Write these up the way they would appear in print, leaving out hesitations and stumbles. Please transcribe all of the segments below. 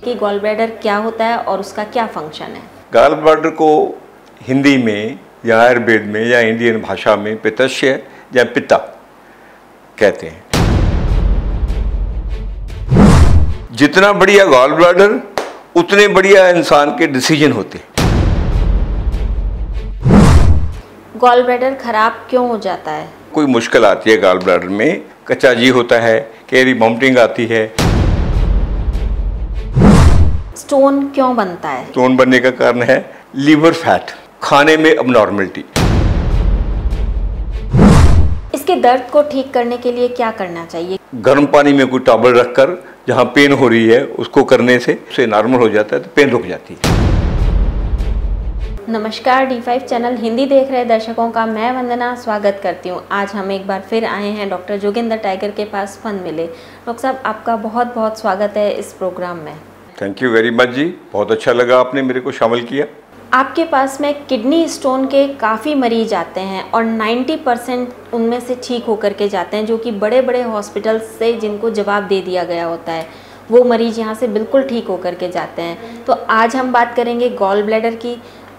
कि gall bladder क्या होता है और उसका क्या फंक्शन है। गॉल ब्लैडर को हिंदी में या आयुर्वेद में या इंडियन भाषा में पित्तशय या पित्ता कहते हैं। जितना बढ़िया गॉल ब्लैडर उतने बढ़िया इंसान के डिसीजन होते हैं। गॉल ब्लैडर खराब क्यों हो जाता है? कोई मुश्किल आती है गॉल ब्लैडर में, कच्चा जी होता है, कैरी वॉमिटिंग आती है। स्टोन क्यों बनता है? स्टोन बनने का कारण है लीवर फैट, खाने में अबनॉर्मलिटी। इसके दर्द को ठीक करने के लिए क्या करना चाहिए? गर्म पानी में कोई टॉवल रखकर जहाँ पेन हो रही है उसको करने से उसे नॉर्मल हो जाता है, तो पेन रुक जाती है। नमस्कार, D5 चैनल हिंदी देख रहे दर्शकों का मैं वंदना स्वागत करती हूँ। आज हम एक बार फिर आए हैं डॉक्टर जोगिंदर टाइगर के पास फन मिले। डॉक्टर साहब, आपका बहुत बहुत स्वागत है इस प्रोग्राम में। थैंक यू वेरी मच जी, बहुत अच्छा लगा आपने मेरे को शामिल किया। आपके पास में किडनी स्टोन के काफ़ी मरीज आते हैं और 90% उनमें से ठीक होकर के जाते हैं, जो कि बड़े बड़े हॉस्पिटल से जिनको जवाब दे दिया गया होता है, वो मरीज यहाँ से बिल्कुल ठीक होकर के जाते हैं। तो आज हम बात करेंगे गॉल ब्लैडर की।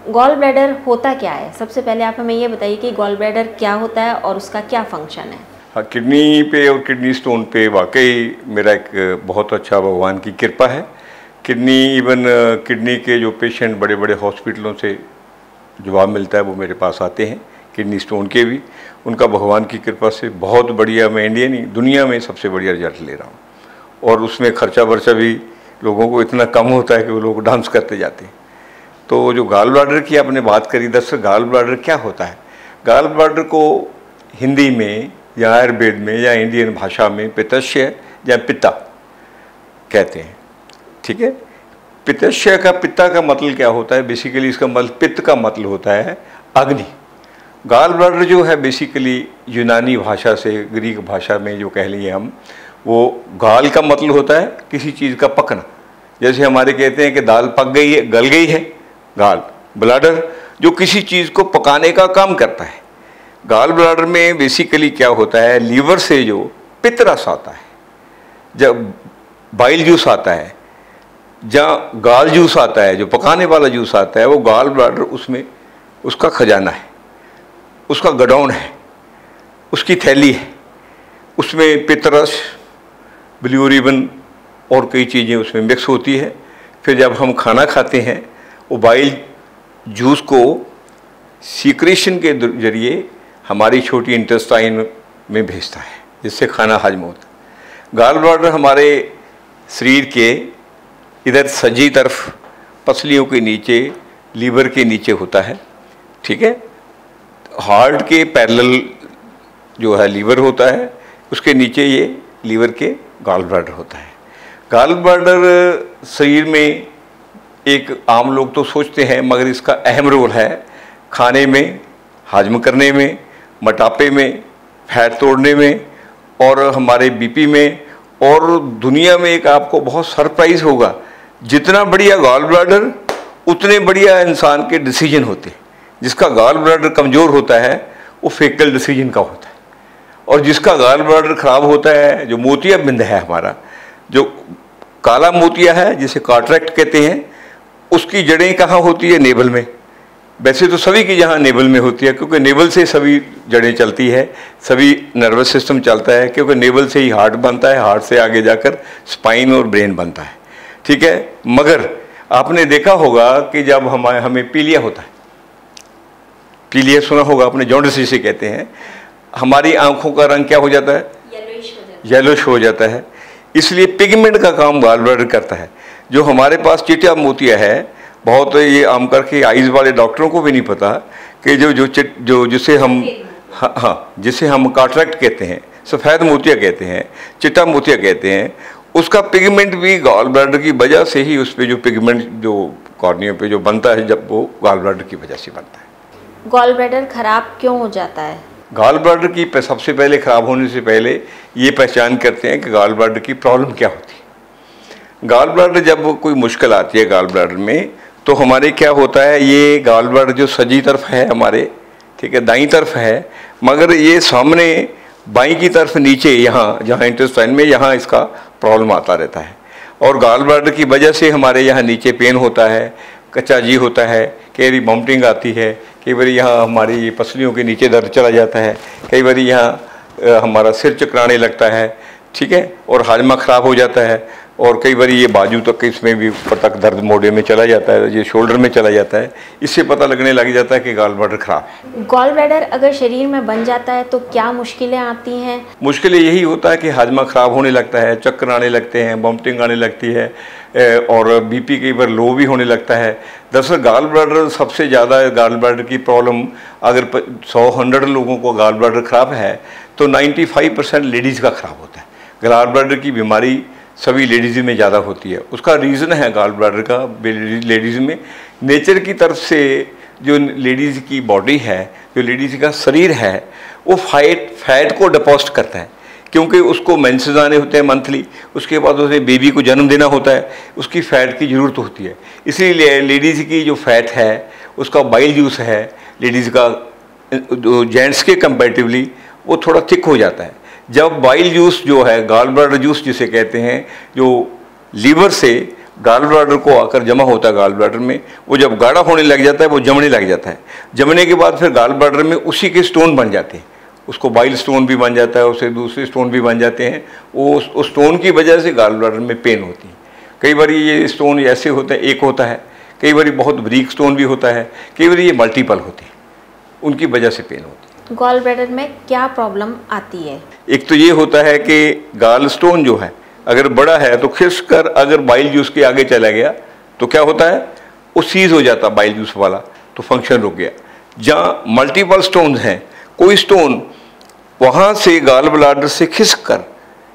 गॉल ब्लैडर होता क्या है? सबसे पहले आप हमें ये बताइए कि गॉल ब्लैडर क्या होता है और उसका क्या फंक्शन है। हाँ, किडनी पे और किडनी स्टोन पे वाकई मेरा एक बहुत अच्छा भगवान की कृपा है। किडनी के जो पेशेंट बड़े बड़े हॉस्पिटलों से जवाब मिलता है वो मेरे पास आते हैं। किडनी स्टोन के भी उनका भगवान की कृपा से बहुत बढ़िया, मैं इंडिया नहीं दुनिया में सबसे बढ़िया रिजल्ट ले रहा हूँ। और उसमें खर्चा वर्चा भी लोगों को इतना कम होता है कि वो लोग डांस करते जाते हैं। तो जो गॉल ब्लैडर की आपने बात करी, दरअसल गॉल ब्लैडर क्या होता है? गॉल ब्लैडर को हिंदी में या आयुर्वेद में या इंडियन भाषा में पित्तशय या पित्ता कहते हैं। ठीक है, पित्तशय का पित्ता का मतलब क्या होता है? बेसिकली इसका मतलब पित्त का मतलब होता है अग्नि। गॉल ब्लैडर जो है बेसिकली यूनानी भाषा से, ग्रीक भाषा में जो कह लिए हम, वो गॉल का मतलब होता है किसी चीज़ का पकना। जैसे हमारे कहते हैं कि दाल पक गई है, गल गई है। गॉल ब्लैडर जो किसी चीज़ को पकाने का काम करता है। गॉल ब्लैडर में बेसिकली क्या होता है, लीवर से जो पित्त रस आता है, जब बाइल जूस आता है, जहाँ गॉल जूस आता है, जो पकाने वाला जूस आता है, वो गॉल ब्लैडर उसमें उसका खजाना है, उसका गडाउन है, उसकी थैली है। उसमें पित्तरस, बिलिरुबिन और कई चीज़ें उसमें मिक्स होती है। फिर जब हम खाना खाते हैं, वो बाइल जूस को सीक्रेशन के जरिए हमारी छोटी इंटेस्टाइन में भेजता है, जिससे खाना हजम होता है। गॉल ब्लैडर हमारे शरीर के इधर सजी तरफ पसलियों के नीचे, लीवर के नीचे होता है। ठीक है, हार्ट के पैरेलल जो है लीवर होता है, उसके नीचे ये लीवर के गॉल ब्लैडर होता है। गॉल ब्लैडर शरीर में एक आम लोग तो सोचते हैं, मगर इसका अहम रोल है खाने में, हाजम करने में, मोटापे में, फैट तोड़ने में और हमारे बीपी में। और दुनिया में एक आपको बहुत सरप्राइज होगा, जितना बढ़िया गॉल ब्लैडर उतने बढ़िया इंसान के डिसीजन होते हैं। जिसका गॉल ब्लैडर कमज़ोर होता है वो फेकल डिसीजन का होता है, और जिसका गॉल ब्लैडर खराब होता है, जो मोतिया बिंद है हमारा, जो काला मोतिया है जिसे कैटरेक्ट कहते हैं, उसकी जड़ें कहाँ होती है? नेवल में। वैसे तो सभी की यहाँ नेवल में होती है, क्योंकि नेवल से सभी जड़ें चलती है, सभी नर्वस सिस्टम चलता है, क्योंकि नेवल से ही हार्ट बनता है, हार्ट से आगे जाकर स्पाइन और ब्रेन बनता है। ठीक है, मगर आपने देखा होगा कि जब हमें पीलिया होता है, पीलिया सुना होगा आपने, जॉन्डिस जिसे कहते हैं, हमारी आंखों का रंग क्या हो जाता है? येलोइश हो जाता है। इसलिए पिगमेंट का काम गॉल ब्लैडर करता है। जो हमारे पास चिट्टा मोतिया है, बहुत ये आम करके आइज़ वाले डॉक्टरों को भी नहीं पता कि जिसे हम कैटरेक्ट कहते हैं, सफ़ेद मोतिया कहते हैं, चिट्टा मोतिया कहते हैं, उसका पिगमेंट भी गॉल ब्लैडर की वजह से ही, उस पर जो पिगमेंट जो कॉर्निया पे जो बनता है, जब वो गॉल ब्लैडर की वजह से बनता है। गॉल ब्लैडर खराब क्यों हो जाता है? गॉल ब्लैडर की सबसे पहले खराब होने से पहले ये पहचान करते हैं कि गॉल ब्लैडर की प्रॉब्लम क्या होती है। गॉल ब्लैडर जब कोई मुश्किल आती है गॉल ब्लैडर में, तो हमारे क्या होता है, ये गॉल ब्लैडर जो सजी तरफ है हमारे, ठीक है, दाईं तरफ है, मगर ये सामने बाईं की तरफ नीचे, यहाँ जहाँ इंटेस्टाइन में, यहाँ इसका प्रॉब्लम आता रहता है। और गॉल ब्लैडर की वजह से हमारे यहाँ नीचे पेन होता है, कच्चा जी होता है, कई बार वॉमिटिंग आती है, कई बार यहाँ हमारी पसलियों के नीचे दर्द चला जाता है, कई बार यहाँ हमारा सिर चकराने लगता है, ठीक है, और हाजमा ख़राब हो जाता है, और कई बार ये बाजू तक इसमें भी ऊपर तक दर्द मोढ़े में चला जाता है, ये शोल्डर में चला जाता है। इससे पता लगने लग जाता है कि गॉल ब्लैडर खराब है। गॉल ब्लैडर अगर शरीर में बन जाता है तो क्या मुश्किलें आती हैं? मुश्किलें यही होता है कि हाजमा ख़राब होने लगता है, चक्कर आने लगते हैं, वॉमिटिंग आने लगती है, और बीपी कई बार लो भी होने लगता है। दरअसल गॉल ब्लैडर सबसे ज़्यादा, गॉल ब्लैडर की प्रॉब्लम अगर 100 लोगों को गॉल ब्लैडर ख़राब है तो 95% लेडीज़ का ख़राब होता है। गॉल ब्लैडर की बीमारी सभी लेडीज़ में ज़्यादा होती है। उसका रीज़न है गॉल ब्लैडर का, लेडीज़ में नेचर की तरफ से जो लेडीज़ की बॉडी है, जो लेडीज़ का शरीर है, वो फैट को डिपॉजिट करता है, क्योंकि उसको मेंसेस आने होते हैं मंथली, उसके बाद उसे बेबी को जन्म देना होता है, उसकी फ़ैट की ज़रूरत होती है। इसीलिए लेडीज़ की जो फ़ैट है उसका बाइल जूस है लेडीज़ का, जो जेंट्स के कंपैरेटिवली वो थोड़ा थिक हो जाता है। जब बाइल जूस जो है, गॉल ब्लैडर जूस जिसे कहते हैं, जो लीवर से गॉल ब्लैडर को आकर जमा होता है गॉल ब्लैडर में, वो जब गाढ़ा होने लग जाता है, वो जमने लग जाता है। जमने के बाद फिर गॉल ब्लैडर में उसी के स्टोन बन जाते हैं, उसको बाइल स्टोन भी बन जाता है, उससे दूसरे स्टोन भी बन जाते हैं। वो उस स्टोन की वजह से गॉल ब्लैडर में पेन होती है। कई बार ये स्टोन ऐसे होते हैं, एक होता है, कई बार बहुत बारीक स्टोन भी होता है, कई बार ये मल्टीपल होते हैं, उनकी वजह से पेन होती है। गॉल ब्लैडर में क्या प्रॉब्लम आती है? एक तो ये होता है कि गॉल स्टोन जो है अगर बड़ा है तो खिसक कर अगर बाइल जूस के आगे चला गया तो क्या होता है, वो सीज हो जाता है बाइल जूस वाला, तो फंक्शन रुक गया। जहाँ मल्टीपल स्टोन्स हैं, कोई स्टोन वहाँ से गॉल ब्लैडर से खिसक कर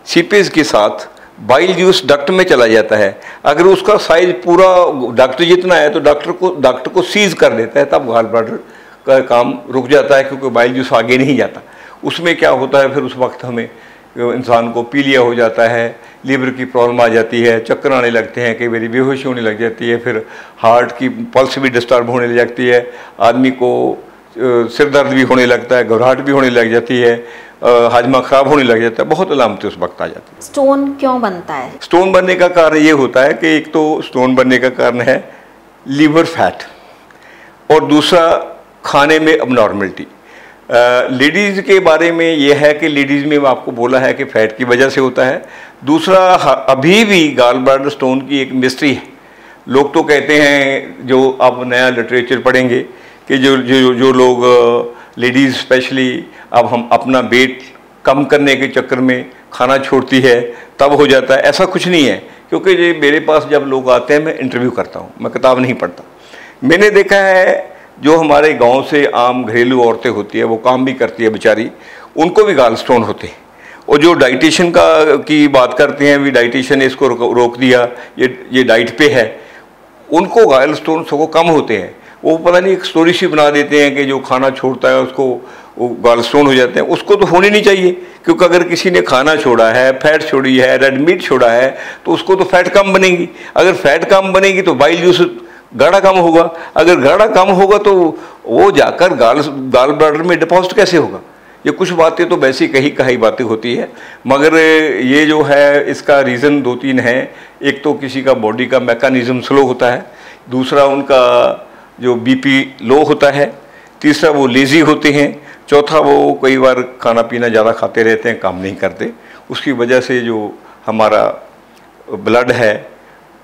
सीपेज के साथ बाइल जूस डक्ट में चला जाता है। अगर उसका साइज पूरा डक्ट जितना है तो डक्ट को सीज कर देता है, तब गॉल ब्लैडर का काम रुक जाता है, क्योंकि बाइल जूस आगे नहीं जाता। उसमें क्या होता है, फिर उस वक्त हमें इंसान को पीलिया हो जाता है, लीवर की प्रॉब्लम आ जाती है, चक्कर आने लगते हैं, कई बार बेहोशी होने लग जाती है, फिर हार्ट की पल्स भी डिस्टर्ब होने लग जाती है, आदमी को सिर दर्द भी होने लगता है, घबराहट भी होने लग जाती है, हाजमा ख़राब होने लग जाता है, बहुत अलामतें उस वक्त आ जाती है। स्टोन क्यों बनता है? स्टोन बनने का कारण ये होता है कि एक तो स्टोन बनने का कारण है लीवर फैट, और दूसरा खाने में अबनॉर्मलिटी। लेडीज़ के बारे में ये है कि लेडीज़ में आपको बोला है कि फैट की वजह से होता है। दूसरा, अभी भी गॉल ब्लैडर स्टोन की एक मिस्ट्री है। लोग तो कहते हैं, जो आप नया लिटरेचर पढ़ेंगे, कि जो लोग लेडीज़ स्पेशली अब हम अपना वेट कम करने के चक्कर में खाना छोड़ती है तब हो जाता है, ऐसा कुछ नहीं है। क्योंकि ये मेरे पास जब लोग आते हैं, मैं इंटरव्यू करता हूँ, मैं किताब नहीं पढ़ता। मैंने देखा है जो हमारे गांव से आम घरेलू औरतें होती है, वो काम भी करती है बेचारी, उनको भी गॉल स्टोन होते हैं। और जो डाइटिशियन की बात करते हैं, भी डाइटिशियन ने इसको रोक दिया, ये डाइट पे है, उनको गॉल स्टोन सबको कम होते हैं। वो पता नहीं एक स्टोरी सी बना देते हैं कि जो खाना छोड़ता है उसको वो गॉल स्टोन हो जाते हैं। उसको तो होने नहीं चाहिए, क्योंकि अगर किसी ने खाना छोड़ा है, फैट छोड़ी है, रेड मीट छोड़ा है, तो उसको तो फैट कम बनेगी। अगर फैट कम बनेगी तो बाइल जूस गाढ़ा कम होगा, अगर गाढ़ा कम होगा तो वो जाकर गॉल ब्लैडर में डिपॉजिट कैसे होगा। ये कुछ बातें तो वैसी कही बातें होती है, मगर ये जो है इसका रीज़न 2-3 है। एक तो किसी का बॉडी का मैकेनिज्म स्लो होता है, दूसरा उनका जो बीपी लो होता है, तीसरा वो लेज़ी होते हैं, चौथा वो कई बार खाना पीना ज़्यादा खाते रहते हैं, काम नहीं करते। उसकी वजह से जो हमारा ब्लड है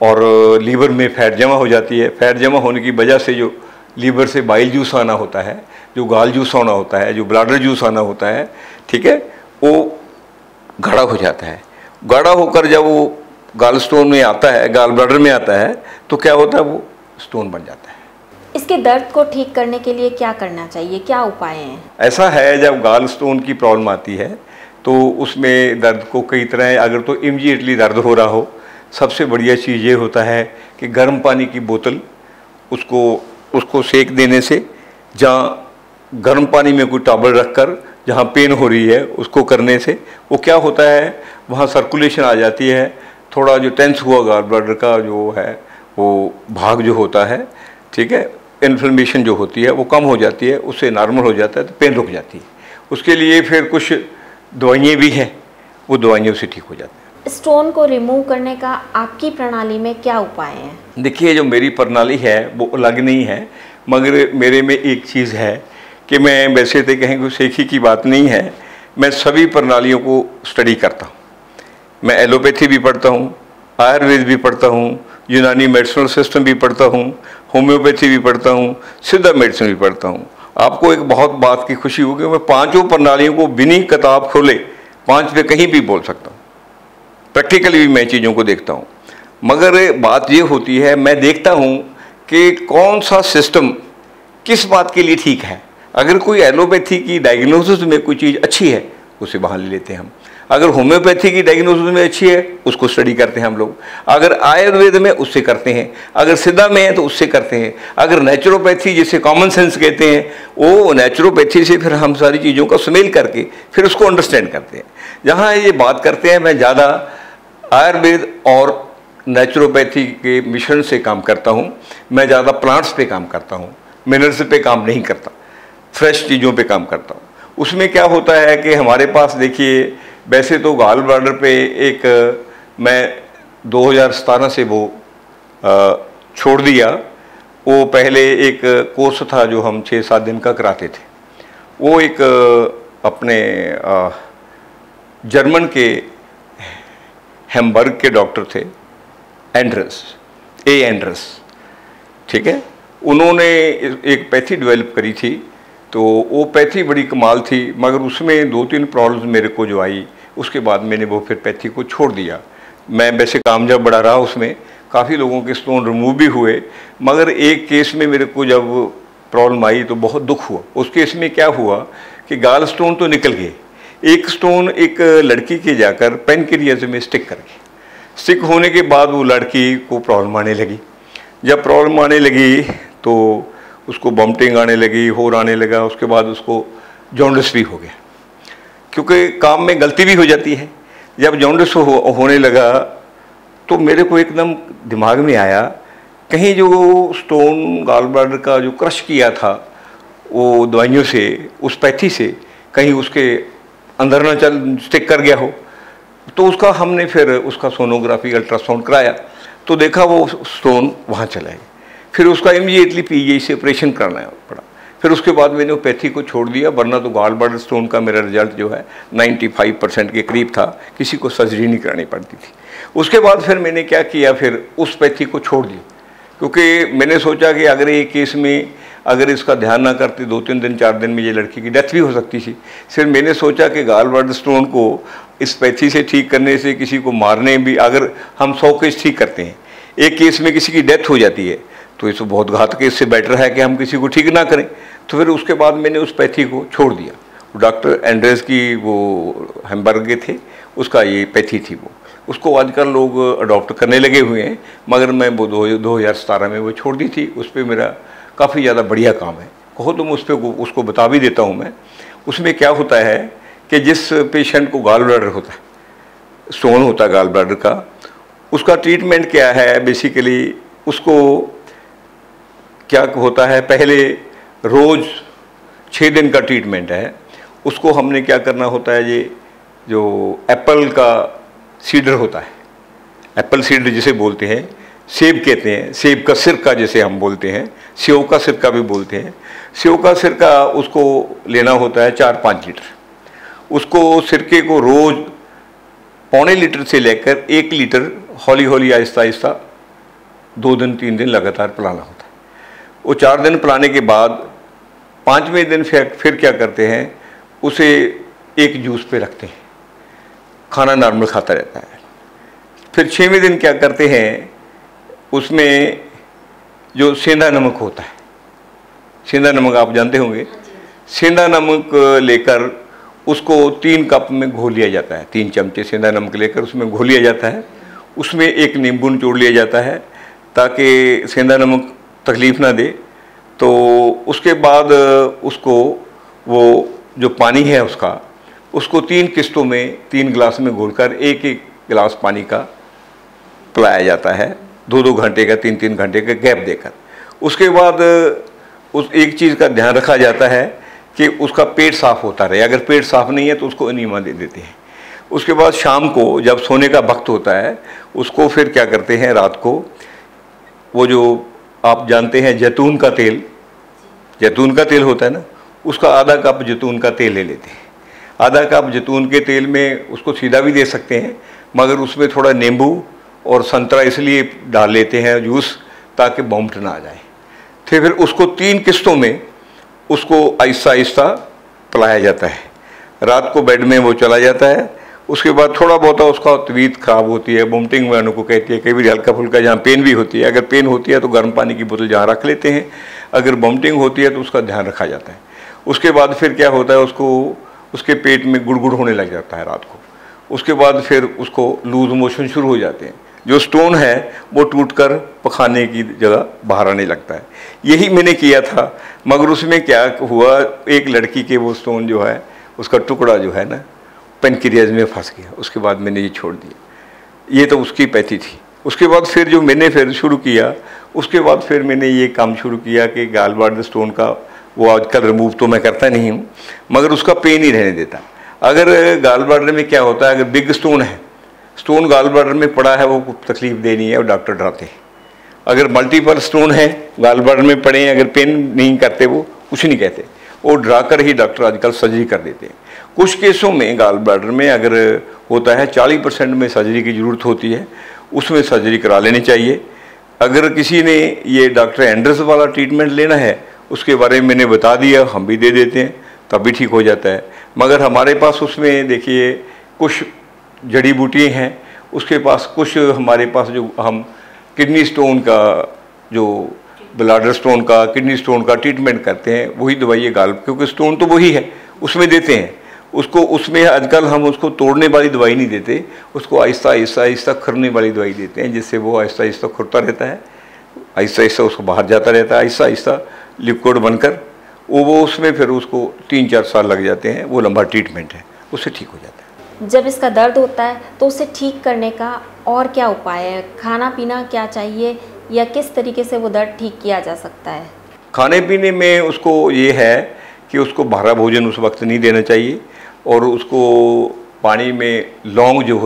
और लीवर में फैट जमा हो जाती है। फैट जमा होने की वजह से जो लीवर से बाइल जूस आना होता है, जो गॉल जूस आना होता है, जो ब्लैडर जूस आना होता है, ठीक है, वो गाढ़ा हो जाता है। गाढ़ा होकर जब वो गॉल स्टोन में आता है, गॉल ब्लैडर में आता है, तो क्या होता है, वो स्टोन बन जाता है। इसके दर्द को ठीक करने के लिए क्या करना चाहिए, क्या उपाय हैं? ऐसा है, जब गॉल स्टोन की प्रॉब्लम आती है तो उसमें दर्द को कई तरह है। अगर तो इमीडिएटली दर्द हो रहा हो, सबसे बढ़िया चीज़ ये होता है कि गर्म पानी की बोतल उसको सेक देने से, जहाँ गर्म पानी में कोई टॉवल रखकर जहाँ पेन हो रही है उसको करने से वो क्या होता है, वहाँ सर्कुलेशन आ जाती है। थोड़ा जो टेंस हुआ गॉल ब्लैडर का जो है वो भाग जो होता है, ठीक है, इन्फ्लेमेशन जो होती है वो कम हो जाती है, उससे नॉर्मल हो जाता है, तो पेन रुक जाती है। उसके लिए फिर कुछ दवाइयाँ भी हैं, वो दवाइयों से ठीक हो जाता है। स्टोन को रिमूव करने का आपकी प्रणाली में क्या उपाय हैं? देखिए, जो मेरी प्रणाली है वो अलग नहीं है, मगर मेरे में एक चीज़ है कि मैं वैसे तो कहें कुछ एक ही की बात नहीं है, मैं सभी प्रणालियों को स्टडी करता हूँ। मैं एलोपैथी भी पढ़ता हूँ, आयुर्वेद भी पढ़ता हूँ, यूनानी मेडिसिनल सिस्टम भी पढ़ता हूँ, होम्योपैथी भी पढ़ता हूँ, सिद्धा मेडिसिन भी पढ़ता हूँ। आपको एक बहुत बात की खुशी होगी, मैं पांचों प्रणालियों को बिना किताब खोले 5 पे कहीं भी बोल सकता हूँ। प्रैक्टिकली भी मैं चीज़ों को देखता हूँ, मगर बात ये होती है, मैं देखता हूँ कि कौन सा सिस्टम किस बात के लिए ठीक है। अगर कोई एलोपैथी की डायग्नोसिस में कोई चीज़ अच्छी है उसे वहाँ ले लेते हैं हम, अगर होम्योपैथी की डायग्नोसिस में अच्छी है उसको स्टडी करते हैं हम लोग, अगर आयुर्वेद में उससे करते हैं, अगर सिद्धा में है तो उससे करते हैं, अगर नेचुरोपैथी जिसे कॉमन सेंस कहते हैं वो नेचुरोपैथी से फिर हम सारी चीज़ों का सुमेल करके फिर उसको अंडरस्टैंड करते हैं। जहाँ ये बात करते हैं, मैं ज़्यादा आयुर्वेद और नेचुरोपैथी के मिश्रण से काम करता हूँ। मैं ज़्यादा प्लांट्स पे काम करता हूँ, मिनरल्स पे काम नहीं करता, फ्रेश चीज़ों पे काम करता हूँ। उसमें क्या होता है कि हमारे पास देखिए, वैसे तो गॉल ब्लैडर पे एक मैं 2017 से वो छोड़ दिया। वो पहले एक कोर्स था जो हम 6-7 दिन का कराते थे। वो एक अपने जर्मन के हैम्बर्ग के डॉक्टर थे, एंड्रस, ठीक है। उन्होंने एक पैथी डेवलप करी थी, तो वो पैथी बड़ी कमाल थी, मगर उसमें 2-3 प्रॉब्लम्स मेरे को जो आई, उसके बाद मैंने वो फिर पैथी को छोड़ दिया। मैं वैसे कामयाब बड़ा रहा उसमें, काफ़ी लोगों के स्टोन रिमूव भी हुए, मगर एक केस में मेरे को जब प्रॉब्लम आई तो बहुत दुख हुआ। उस केस में क्या हुआ कि गाल स्टोन तो निकल गए, एक स्टोन एक लड़की के जाकर पेनक्रियाज में स्टिक कर गई। स्टिक होने के बाद वो लड़की को प्रॉब्लम आने लगी। जब प्रॉब्लम आने लगी तो उसको वॉमिटिंग आने लगी, होर आने लगा, उसके बाद उसको जॉन्डिस भी हो गया, क्योंकि काम में गलती भी हो जाती है। जब जॉन्डिस होने लगा तो मेरे को एकदम दिमाग में आया, कहीं जो स्टोन गॉल ब्लैडर का जो क्रश किया था वो दवाइयों से, उस पैथी से, कहीं उसके अंदर ना चल स्टिक कर गया हो। तो उसका हमने फिर उसका सोनोग्राफी अल्ट्रासाउंड कराया तो देखा वो स्टोन वहाँ चला गया। फिर उसका इमीडिएटली पीजीआई से ऑपरेशन करना पड़ा। फिर उसके बाद मैंने वो पैथी को छोड़ दिया, वरना तो गॉल ब्लैडर स्टोन का मेरा रिजल्ट जो है 95% के करीब था, किसी को सर्जरी नहीं करानी पड़ती थी। उसके बाद फिर मैंने क्या किया, फिर उस पैथी को छोड़ दिया, क्योंकि मैंने सोचा कि अगर ये केस में अगर इसका ध्यान ना करते 2-3 दिन 4 दिन में ये लड़की की डेथ भी हो सकती थी। फिर मैंने सोचा कि गॉल ब्लैडर स्टोन को इस पैथी से ठीक करने से किसी को मारने भी, अगर हम 100 केस ठीक करते हैं, एक केस में किसी की डेथ हो जाती है तो इसको बहुत घातक है, इससे बेटर है कि हम किसी को ठीक ना करें। तो फिर उसके बाद मैंने उस पैथी को छोड़ दिया। डॉक्टर एंड्रेस की वो हैम्बर्ग के थे, उसका ये पैथी थी, वो उसको आजकल लोग अडॉप्ट करने लगे हुए हैं, मगर मैं वो 2017 में वो छोड़ दी थी। उस पर मेरा काफ़ी ज़्यादा बढ़िया काम है, कहो तो मैं उस पर उसको बता भी देता हूँ मैं। उसमें क्या होता है कि जिस पेशेंट को गॉल ब्लैडर होता है, स्टोन होता है गॉल ब्लैडर का, उसका ट्रीटमेंट क्या है बेसिकली, उसको क्या होता है, पहले रोज़ 6 दिन का ट्रीटमेंट है। उसको हमने क्या करना होता है, ये जो एप्पल का सीडर होता है, एप्पल सीडर जिसे बोलते हैं, सेब कहते हैं, सेब का सिरका जिसे हम बोलते हैं, सेव का सिरका भी बोलते हैं। सेव का सिरका उसको लेना होता है 4-5 लीटर। उसको सिरके को रोज़ 1.25 लीटर से लेकर 1 लीटर हौली हौली आहिस्ता आहिस्ता 2 दिन 3 दिन लगातार पिलाना होता है। वो 4 दिन पिलाने के बाद 5वें दिन फिर क्या करते हैं, उसे एक जूस पे रखते हैं, खाना नॉर्मल खाता रहता है। फिर 6वें दिन क्या करते हैं, उसमें जो सेंधा नमक होता है, सेंधा नमक आप जानते होंगे, सेंधा नमक लेकर उसको 3 कप में घोल लिया जाता है। 3 चमचे सेंधा नमक लेकर उसमें घोल लिया जाता है। उसमें एक नींबू निचोड़ लिया जाता है ताकि सेंधा नमक तकलीफ़ ना दे। तो उसके बाद उसको वो जो पानी है उसको 3 किस्तों में 3 गिलास में घोलकर 1-1 गिलास पानी का पिलाया जाता है, 2-2 घंटे का, 3-3 घंटे का गैप देकर। उसके बाद उस एक चीज़ का ध्यान रखा जाता है कि उसका पेट साफ़ होता रहे। अगर पेट साफ़ नहीं है तो उसको एनीमा दे देते हैं। उसके बाद शाम को जब सोने का वक्त होता है उसको फिर क्या करते हैं, रात को वो जो आप जानते हैं जैतून का तेल होता है ना, उसका आधा कप जैतून का तेल ले लेते हैं। आधा कप जैतून के तेल में उसको सीधा भी दे सकते हैं, मगर उसमें थोड़ा नींबू और संतरा इसलिए डाल लेते हैं जूस, ताकि वॉमिट ना आ जाए। फिर उसको 3 किस्तों में उसको आहिस्ता आहिस्ता पिलाया जाता है। रात को बेड में वो चला जाता है। उसके बाद थोड़ा बहुत उसका तबीयत खराब होती है, वोमिटिंग में को कहती है, कई बार हल्का फुल्का जहाँ पेन भी होती है, अगर पेन होती है तो गर्म पानी की बोतल जहाँ रख लेते हैं, अगर वोमिटिंग होती है तो उसका ध्यान रखा जाता है। उसके बाद फिर क्या होता है, उसके पेट में गुड़गुड़ होने लग जाता है रात को। उसके बाद फिर उसको लूज मोशन शुरू हो जाते हैं, जो स्टोन है वो टूटकर पखाने की जगह बाहर आने लगता है। यही मैंने किया था, मगर उसमें क्या हुआ, एक लड़की के वो स्टोन जो है उसका टुकड़ा जो है ना पेनक्रियाज में फंस गया। उसके बाद मैंने ये छोड़ दिया। ये तो उसकी पैथी थी। उसके बाद फिर जो मैंने फिर शुरू किया, उसके बाद फिर मैंने ये काम शुरू किया कि गाल ब्लैडर स्टोन का वो आजकल रिमूव तो मैं करता नहीं हूँ, मगर उसका पेन ही रहने देता। अगर गाल ब्लैडर में क्या होता है, अगर बिग स्टोन है, स्टोन गाल ब्लैडर में पड़ा है, वो तकलीफ देनी है और डॉक्टर डराते हैं। अगर मल्टीपल स्टोन है गाल ब्लैडर में पड़े हैं, अगर पेन नहीं करते, वो कुछ नहीं कहते, वो डरा कर ही डॉक्टर आजकल सर्जरी कर देते हैं। कुछ केसों में गाल ब्लैडर में अगर होता है 40% में सर्जरी की ज़रूरत होती है, उसमें सर्जरी करा लेनी चाहिए। अगर किसी ने ये डॉक्टर एंड्रस वाला ट्रीटमेंट लेना है, उसके बारे में मैंने बता दिया, हम भी दे देते हैं, तब भी ठीक हो जाता है। मगर हमारे पास उसमें देखिए कुछ जड़ी बूटियाँ हैं, उसके पास कुछ हमारे पास जो हम किडनी स्टोन का, जो ब्लैडर स्टोन का, किडनी स्टोन का ट्रीटमेंट करते हैं, वही दवाई गाल, क्योंकि स्टोन तो वही है, उसमें देते हैं उसको। उसमें आजकल हम उसको तोड़ने वाली दवाई नहीं देते, उसको आहिस्ता आहिस्ता आहिस्ता खुरने वाली दवाई देते हैं, जिससे वो आहिस्ता आहिस्ता खुरता रहता है, आहिस्ता आहिस्ता उसको बाहर जाता रहता है, आहिस्ता आहिस्ता लिक्विड बनकर वो उसमें फिर उसको 3-4 साल लग जाते हैं। वो लंबा ट्रीटमेंट है, उससे ठीक हो जाता है। जब इसका दर्द होता है तो उसे ठीक करने का और क्या उपाय है? खाना पीना क्या चाहिए, या किस तरीके से वो दर्द ठीक किया जा सकता है? खाने पीने में उसको ये है कि उसको भारा भोजन उस वक्त नहीं देना चाहिए, और उसको पानी में लौंग जो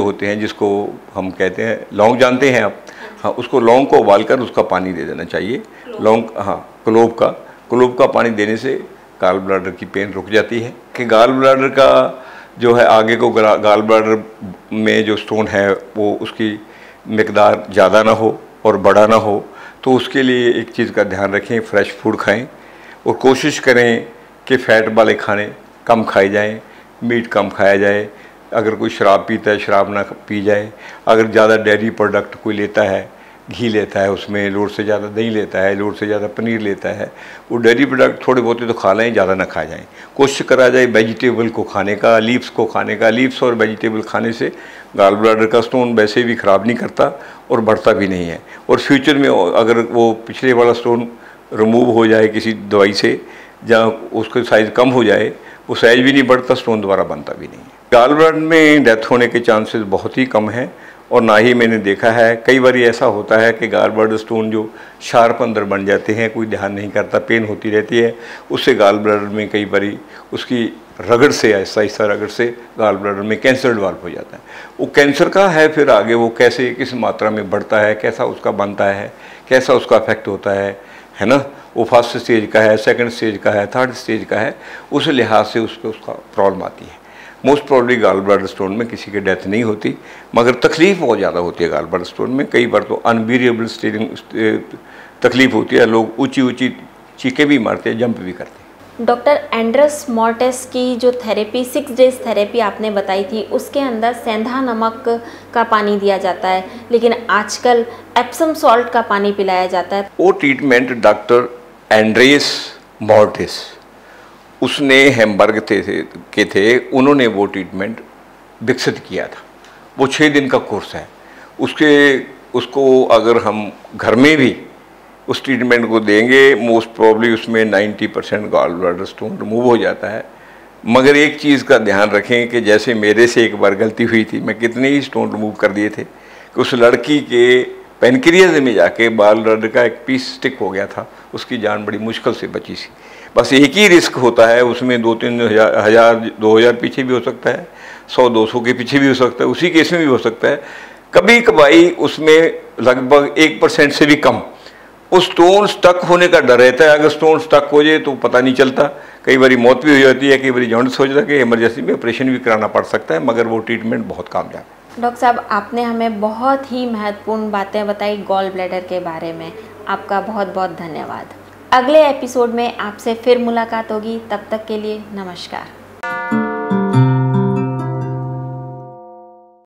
होते हैं, जिसको हम कहते हैं लौंग, जानते हैं आप? हाँ, उसको लौंग को उबालकर उसका पानी दे देना चाहिए। लौंग, हाँ, क्लोव का पानी देने से गाल ब्लैडर की पेन रुक जाती है। कि गाल ब्लैडर का जो है आगे को गाल ब्लैडर में जो स्टोन है वो उसकी मिकदार ज़्यादा ना हो और बड़ा ना हो, तो उसके लिए एक चीज़ का ध्यान रखें, फ्रेश फूड खाएं और कोशिश करें कि फ़ैट वाले खाने कम खाए जाएं, मीट कम खाया जाए। अगर कोई शराब पीता है, शराब ना पी जाए। अगर ज़्यादा डेयरी प्रोडक्ट कोई लेता है, घी लेता है, उसमें लोड से ज़्यादा दही लेता है, लोड से ज़्यादा पनीर लेता है, वो डेयरी प्रोडक्ट थोड़े बहुत तो खा लें, ज़्यादा ना खा जाएं। कोशिश करा जाए वेजिटेबल को खाने का, लीव्स को खाने का। लीव्स और वेजिटेबल खाने से गाल ब्लैडर का स्टोन वैसे भी ख़राब नहीं करता और बढ़ता भी नहीं है। और फ्यूचर में अगर वो पिछले वाला स्टोन रिमूव हो जाए किसी दवाई से, जहाँ उसका साइज़ कम हो जाए, वो साइज़ भी नहीं बढ़ता, स्टोन दोबारा बनता भी नहीं है। गाल ब्लैडर में डेथ होने के चांसेस बहुत ही कम हैं, और ना ही मैंने देखा है। कई बार ऐसा होता है कि गाल ब्लैडर स्टोन जो शार्प अंदर बन जाते हैं, कोई ध्यान नहीं करता, पेन होती रहती है, उससे गाल ब्लैडर में कई बार उसकी रगड़ से, आहिस्ता आहिस्ता रगड़ से गाल ब्लैडर में कैंसर डेवलप हो जाता है। वो कैंसर का है, फिर आगे वो कैसे किस मात्रा में बढ़ता है, कैसा उसका बनता है, कैसा उसका इफेक्ट होता है ना, वो फर्स्ट स्टेज का है, सेकंड स्टेज का है, थर्ड स्टेज का है, उस लिहाज से उस पर उसका प्रॉब्लम आती है। Most probably gall bladder stone में किसी की डेथ नहीं होती, मगर तकलीफ़ बहुत ज़्यादा होती है गाल ब्लैडर स्टोन में। कई बार तो अनबियरेबल तकलीफ़ होती है, लोग ऊंची ऊंची चीखें भी मारते हैं, जंप भी करते हैं। डॉक्टर एंड्रस मॉर्टिस की जो थेरेपी 6 डेज थेरेपी आपने बताई थी, उसके अंदर सेंधा नमक का पानी दिया जाता है, लेकिन आजकल एप्सम सॉल्ट का पानी पिलाया जाता है। वो ट्रीटमेंट डॉक्टर एंड्रेस मॉर्टिस, उसने हैम्बर्ग के थे, उन्होंने वो ट्रीटमेंट विकसित किया था। वो 6 दिन का कोर्स है। उसको अगर हम घर में भी उस ट्रीटमेंट को देंगे, मोस्ट प्रॉब्ली उसमें 90% गाल ब्लैडर स्टोन रिमूव हो जाता है। मगर एक चीज़ का ध्यान रखें कि जैसे मेरे से एक बार गलती हुई थी, मैं कितने ही स्टोन रिमूव कर दिए थे कि उस लड़की के पेनक्रियाज में जाके गाल ब्लैडर का एक पीस स्टिक हो गया था, उसकी जान बड़ी मुश्किल से बची सी। बस एक ही रिस्क होता है, उसमें 2-3 हज़ार 2,000 पीछे भी हो सकता है, 100-200 के पीछे भी हो सकता है, उसी केस में भी हो सकता है। कभी कभाई उसमें लगभग 1% से भी कम उस स्टोन स्टक होने का डर रहता है। अगर स्टोन स्टक हो जाए तो पता नहीं चलता, कई बार मौत भी हो जाती है, कई बार जॉन्डिस हो जाता है, कि इमरजेंसी में ऑपरेशन भी कराना पड़ सकता है, मगर वो ट्रीटमेंट बहुत कामयाब है। डॉक्टर साहब, आपने हमें बहुत ही महत्वपूर्ण बातें बताई गॉल ब्लैडर के बारे में। आपका बहुत बहुत धन्यवाद। अगले एपिसोड में आपसे फिर मुलाकात होगी, तब तक के लिए नमस्कार।